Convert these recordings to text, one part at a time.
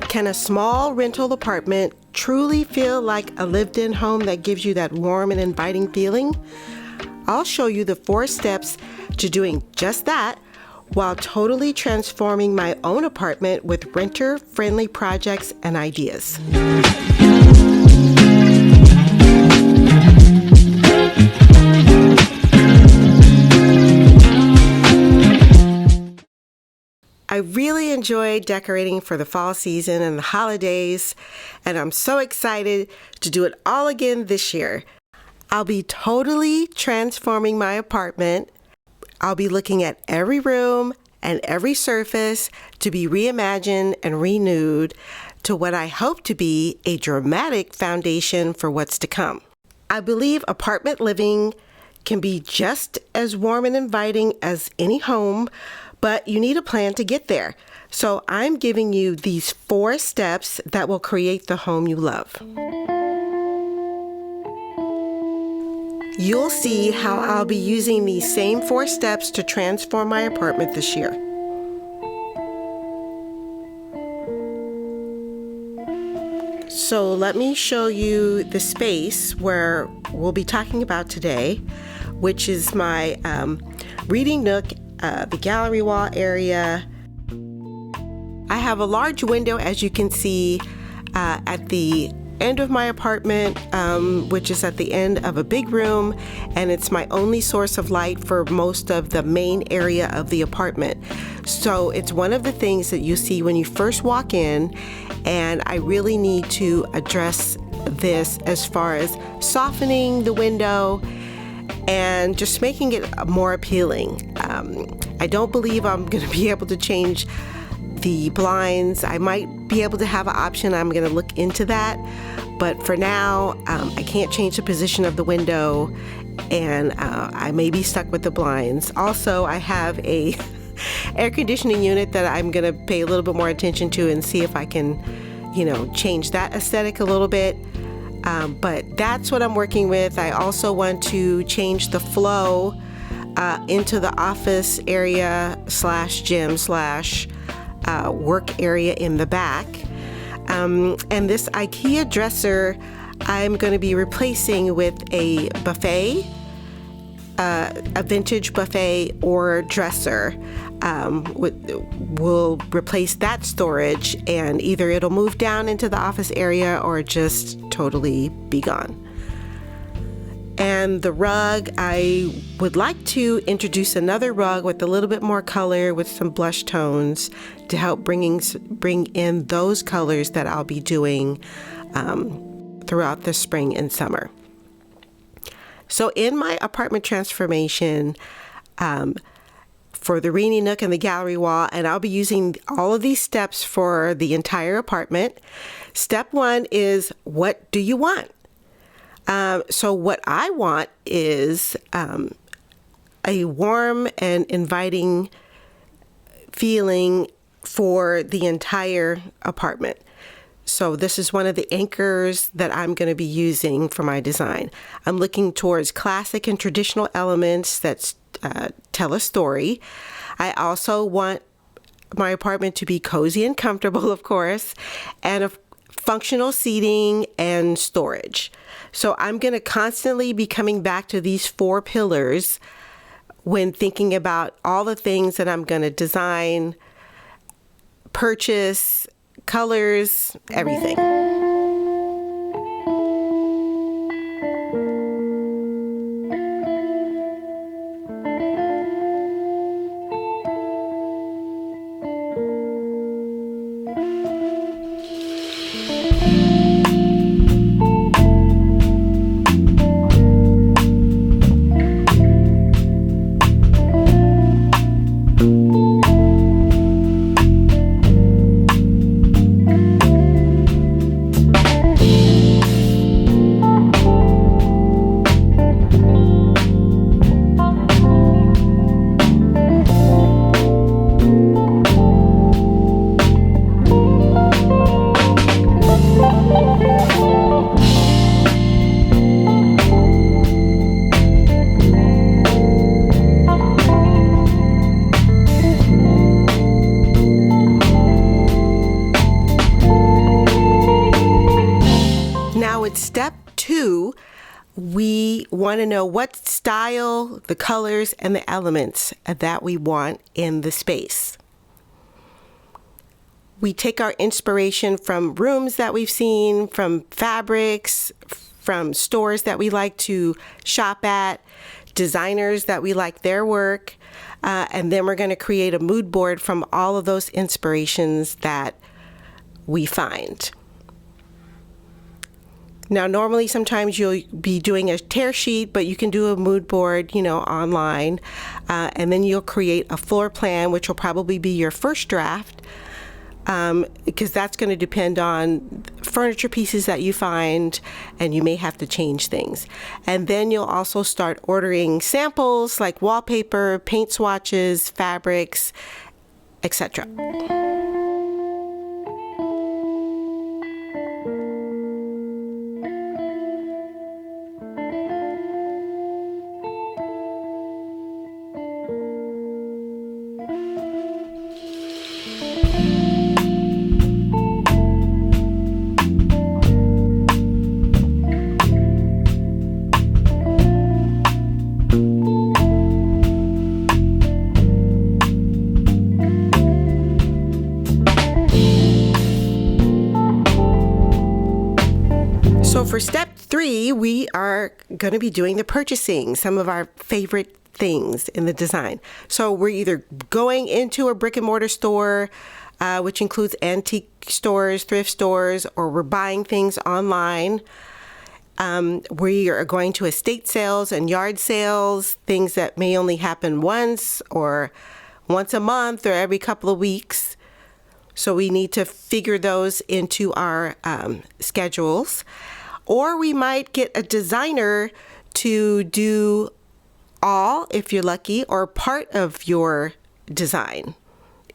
Can a small rental apartment truly feel like a lived-in home that gives you that warm and inviting feeling? I'll show you the 4 steps to doing just that while totally transforming my own apartment with renter-friendly projects and ideas. I really enjoyed decorating for the fall season and the holidays, and I'm so excited to do it all again this year. I'll be totally transforming my apartment. I'll be looking at every room and every surface to be reimagined and renewed to what I hope to be a dramatic foundation for what's to come. I believe apartment living can be just as warm and inviting as any home, but you need a plan to get there. So I'm giving you these 4 steps that will create the home you love. You'll see how I'll be using these same 4 steps to transform my apartment this year. So let me show you the space where we'll be talking about today, which is my reading nook, the gallery wall area. I have a large window, as you can see, at the end of my apartment, which is at the end of a big room, and it's my only source of light for most of the main area of the apartment. So it's one of the things that you see when you first walk in, and I really need to address this as far as softening the window and just making it more appealing. I don't believe I'm going to be able to change the blinds. I might be able to have an option. I'm going to look into that. But for now, I can't change the position of the window, and I may be stuck with the blinds. Also, I have a air conditioning unit that I'm going to pay a little bit more attention to and see if I can, change that aesthetic a little bit. But that's what I'm working with. I also want to change the flow into the office area / gym / work area in the back. And this IKEA dresser I'm going to be replacing with a buffet, a vintage buffet or dresser. We'll replace that storage, and either it'll move down into the office area or just totally be gone. And the rug, I would like to introduce another rug with a little bit more color with some blush tones to help bring in those colors that I'll be doing throughout the spring and summer. So in my apartment transformation, for the reading nook and the gallery wall, and I'll be using all of these steps for the entire apartment. Step 1 is, what do you want? So what I want is a warm and inviting feeling for the entire apartment. So this is one of the anchors that I'm going to be using for my design. I'm looking towards classic and traditional elements that tell a story. I also want my apartment to be cozy and comfortable, of course, and a functional seating and storage. So I'm going to constantly be coming back to these 4 pillars when thinking about all the things that I'm going to design, purchase, colors, everything. we want to know what style, the colors, and the elements that we want in the space. We take our inspiration from rooms that we've seen, from fabrics, from stores that we like to shop at, designers that we like their work, and then we're going to create a mood board from all of those inspirations that we find. Now, normally sometimes you'll be doing a tear sheet, but you can do a mood board, online, and then you'll create a floor plan, which will probably be your first draft, because that's going to depend on furniture pieces that you find, and you may have to change things. And then you'll also start ordering samples like wallpaper, paint swatches, fabrics, etc. So for step 3, we are going to be doing the purchasing, some of our favorite things in the design. So we're either going into a brick and mortar store, which includes antique stores, thrift stores, or we're buying things online. We are going to estate sales and yard sales, things that may only happen once or once a month or every couple of weeks. So we need to figure those into our schedules. Or we might get a designer to do all, if you're lucky, or part of your design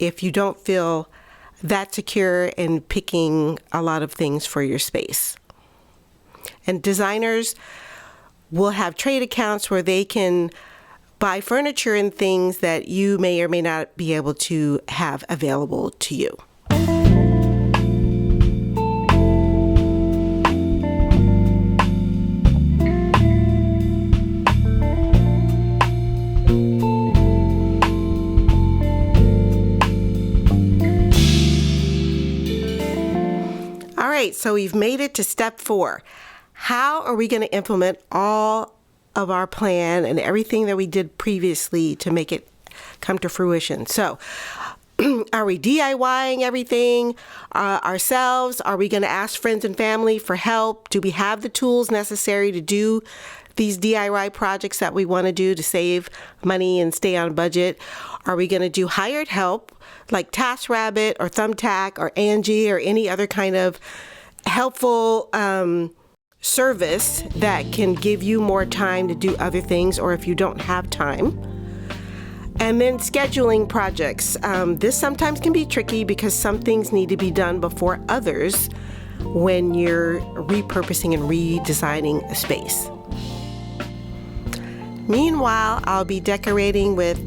if you don't feel that secure in picking a lot of things for your space. And designers will have trade accounts where they can buy furniture and things that you may or may not be able to have available to you. All right, so we've made it to step 4. How are we going to implement all of our plan and everything that we did previously to make it come to fruition? So are we DIYing everything ourselves? Are we going to ask friends and family for help? Do we have the tools necessary to do these DIY projects that we want to do to save money and stay on budget? Are we going to do hired help like TaskRabbit or Thumbtack or Angie or any other kind of helpful service that can give you more time to do other things, or if you don't have time? And then scheduling projects. This sometimes can be tricky because some things need to be done before others when you're repurposing and redesigning a space. Meanwhile, I'll be decorating with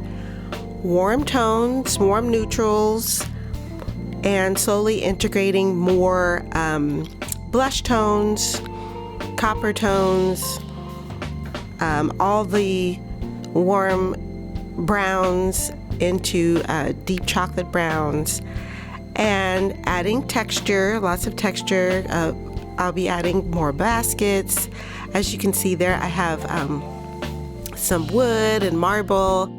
warm tones, warm neutrals, and slowly integrating more blush tones, copper tones, all the warm browns into deep chocolate browns, and adding texture, lots of texture. I'll be adding more baskets. As you can see there, I have some wood and marble.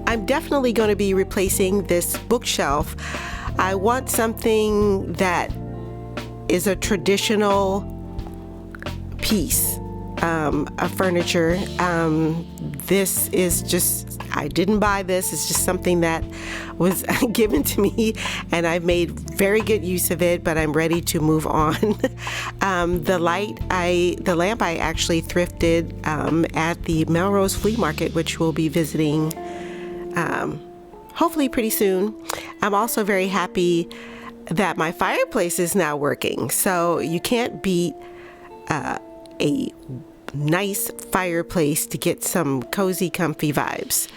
I'm definitely going to be replacing this bookshelf. I want something that is a traditional piece of furniture. This is just, I didn't buy this. It's just something that was given to me, and I've made very good use of it, but I'm ready to move on. The lamp I actually thrifted at the Melrose Flea Market, which we'll be visiting hopefully pretty soon. I'm also very happy that my fireplace is now working. So you can't beat a nice fireplace to get some cozy, comfy vibes.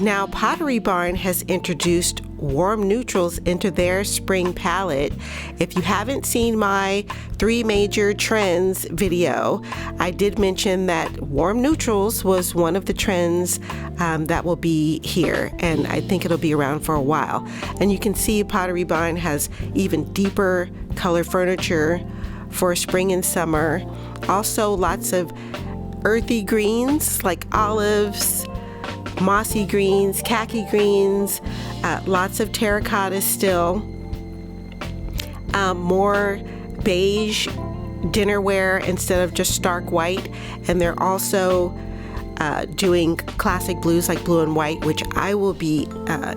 Now, Pottery Barn has introduced warm neutrals into their spring palette. If you haven't seen my 3 major trends video, I did mention that warm neutrals was one of the trends that will be here, and I think it'll be around for a while. And you can see Pottery Barn has even deeper color furniture for spring and summer. Also, lots of earthy greens like olives, mossy greens, khaki greens, lots of terracotta still, more beige dinnerware instead of just stark white, and they're also doing classic blues like blue and white, which I will be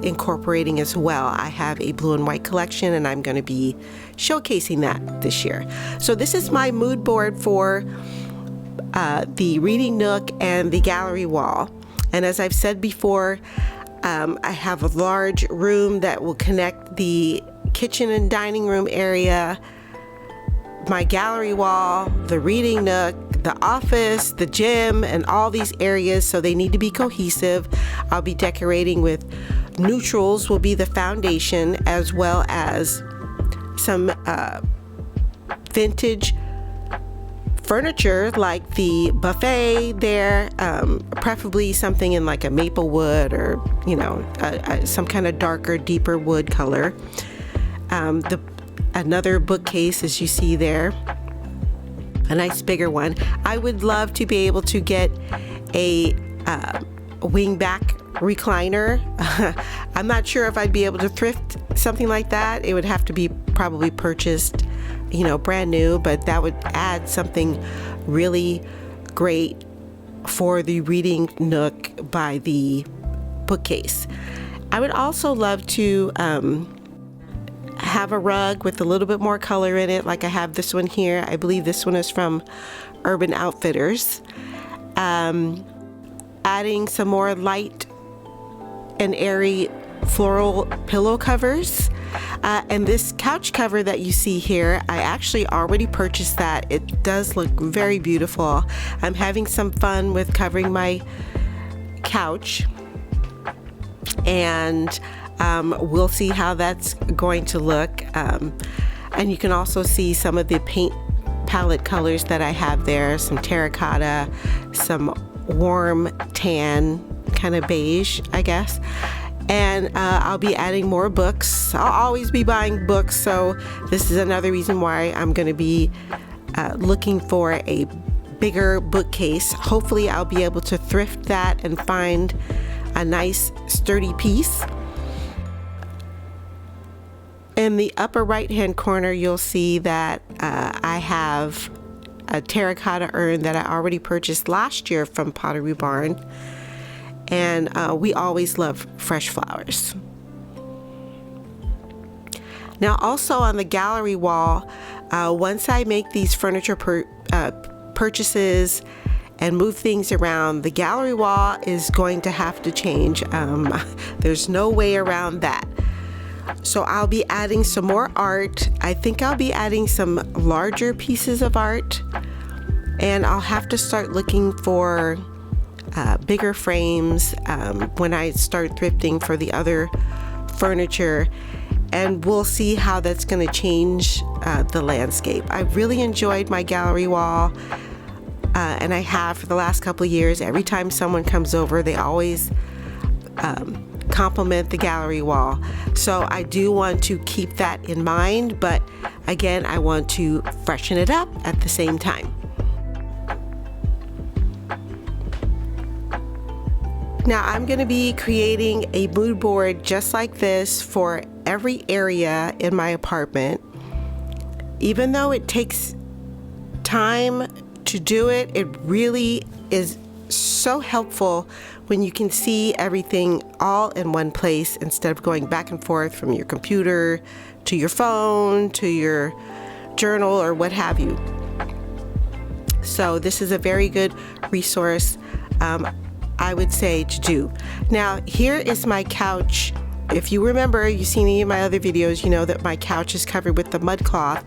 incorporating as well. I have a blue and white collection, and I'm going to be showcasing that this year. So this is my mood board for the reading nook and the gallery wall. And as I've said before, I have a large room that will connect the kitchen and dining room area, my gallery wall, the reading nook, the office, the gym, and all these areas, so they need to be cohesive. I'll be decorating with neutrals will be the foundation, as well as some vintage furniture like the buffet there, preferably something in like a maple wood or, you know, some kind of darker, deeper wood color. Another bookcase, as you see there, a nice bigger one. I would love to be able to get a wing back recliner. I'm not sure if I'd be able to thrift something like that. It would have to be probably purchased, you know, brand new, but that would add something really great for the reading nook by the bookcase. I would also love to have a rug with a little bit more color in it, like I have this one here. I believe this one is from Urban Outfitters. Adding some more light and airy floral pillow covers. And this couch cover that you see here, I actually already purchased that. It does look very beautiful. I'm having some fun with covering my couch, and we'll see how that's going to look. And you can also see some of the paint palette colors that I have there, some terracotta, some warm tan, kind of beige, I guess. And I'll be adding more books. I'll always be buying books, so this is another reason why I'm going to be looking for a bigger bookcase. Hopefully I'll be able to thrift that and find a nice sturdy piece. In the upper right hand corner, you'll see that I have a terracotta urn that I already purchased last year from Pottery Barn. And we always love fresh flowers. Now, also on the gallery wall, once I make these furniture purchases and move things around, the gallery wall is going to have to change. There's no way around that. So I'll be adding some more art. I think I'll be adding some larger pieces of art, and I'll have to start looking for bigger frames when I start thrifting for the other furniture, and we'll see how that's going to change the landscape. I really enjoyed my gallery wall, and I have for the last couple of years. Every time someone comes over, they always compliment the gallery wall. So I do want to keep that in mind, but again, I want to freshen it up at the same time. Now I'm going to be creating a mood board just like this for every area in my apartment. Even though it takes time to do it, it really is so helpful when you can see everything all in one place instead of going back and forth from your computer to your phone to your journal or what have you. So this is a very good resource, I would say, to do. Now here is my couch if you remember, you've seen any of my other videos, you know that my couch is covered with the mud cloth,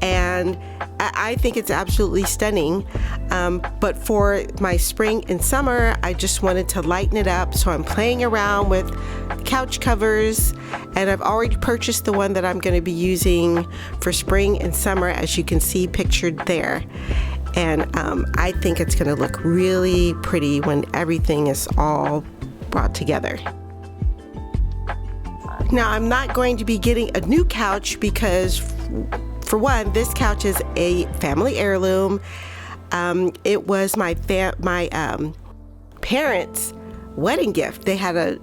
and I think it's absolutely stunning. But for my spring and summer, I just wanted to lighten it up, so I'm playing around with couch covers, and I've already purchased the one that I'm going to be using for spring and summer, as you can see pictured there. And I think it's going to look really pretty when everything is all brought together. Now, I'm not going to be getting a new couch because, for one, this couch is a family heirloom. It was my parents' wedding gift. They had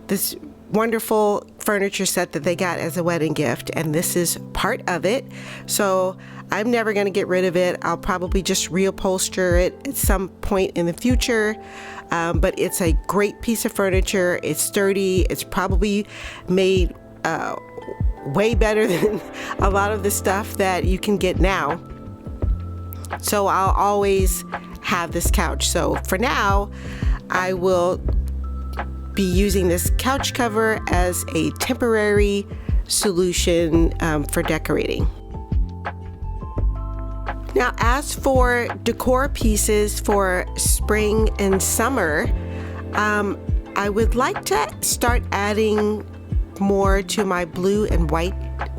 this wonderful furniture set that they got as a wedding gift, and this is part of it. So I'm never going to get rid of it. I'll probably just reupholster it at some point in the future. But it's a great piece of furniture. It's sturdy. It's probably made way better than a lot of the stuff that you can get now. So I'll always have this couch. So for now, I will be using this couch cover as a temporary solution for decorating. Now, as for decor pieces for spring and summer, I would like to start adding more to my blue and white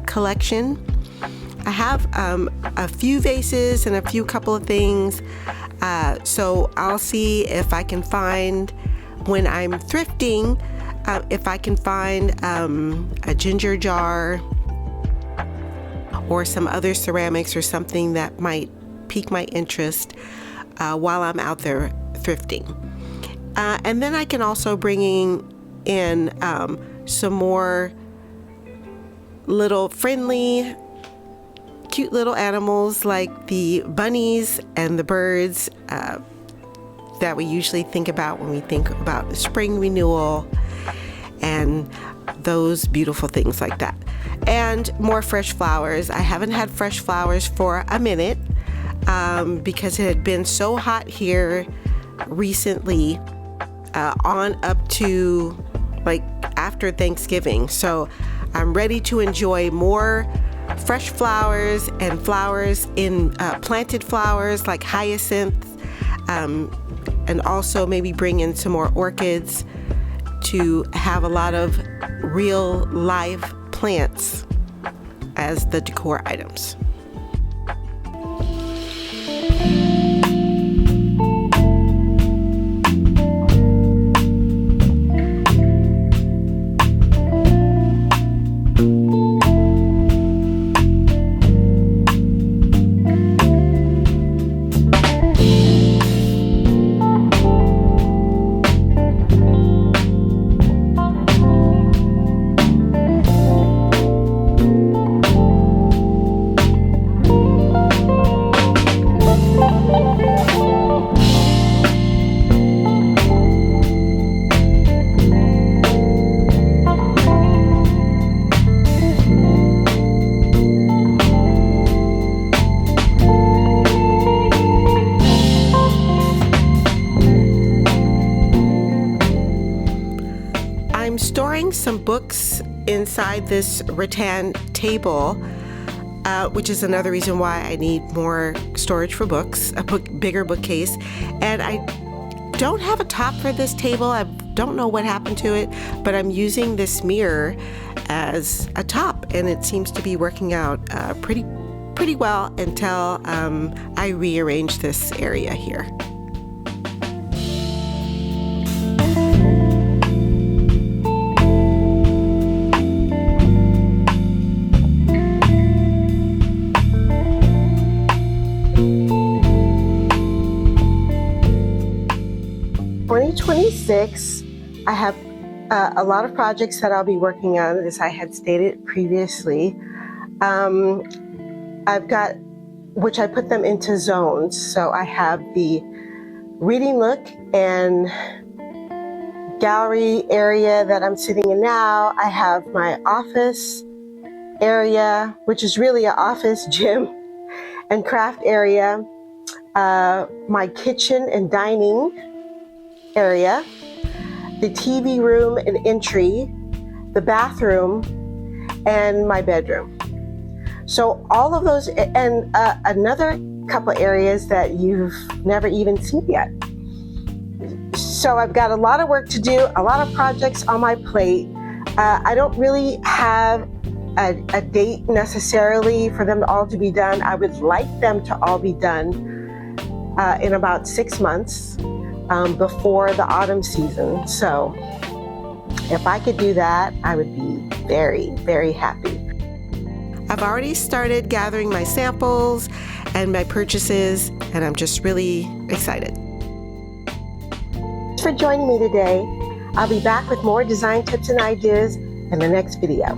collection. I have a few vases and a few couple of things, so I'll see if I can find, when I'm thrifting, if I can find a ginger jar or some other ceramics or something that might pique my interest while I'm out there thrifting. And then I can also bring in some more little friendly, cute little animals like the bunnies and the birds that we usually think about when we think about the spring renewal and those beautiful things like that. And more fresh flowers. I haven't had fresh flowers for a minute because it had been so hot here recently, on up to like after Thanksgiving. So I'm ready to enjoy more fresh flowers and flowers in planted flowers like hyacinth, and also maybe bring in some more orchids to have a lot of real live plants as the decor items. Storing some books inside this rattan table, which is another reason why I need more storage for books, bigger bookcase. And I don't have a top for this table. I don't know what happened to it, but I'm using this mirror as a top, and it seems to be working out pretty well until I rearrange this area here. I have a lot of projects that I'll be working on, as I had stated previously. I've got, which I put them into zones. So I have the reading nook and gallery area that I'm sitting in now. I have my office area, which is really an office, gym, and craft area. My kitchen and dining area, the TV room and entry, the bathroom, and my bedroom. So all of those, and another couple areas that you've never even seen yet. So I've got a lot of work to do, a lot of projects on my plate. I don't really have a date necessarily for them all to be done. I would like them to all be done in about 6 months before the autumn season. So if I could do that, I would be very, very happy. I've already started gathering my samples and my purchases, and I'm just really excited. Thanks for joining me today. I'll be back with more design tips and ideas in the next video.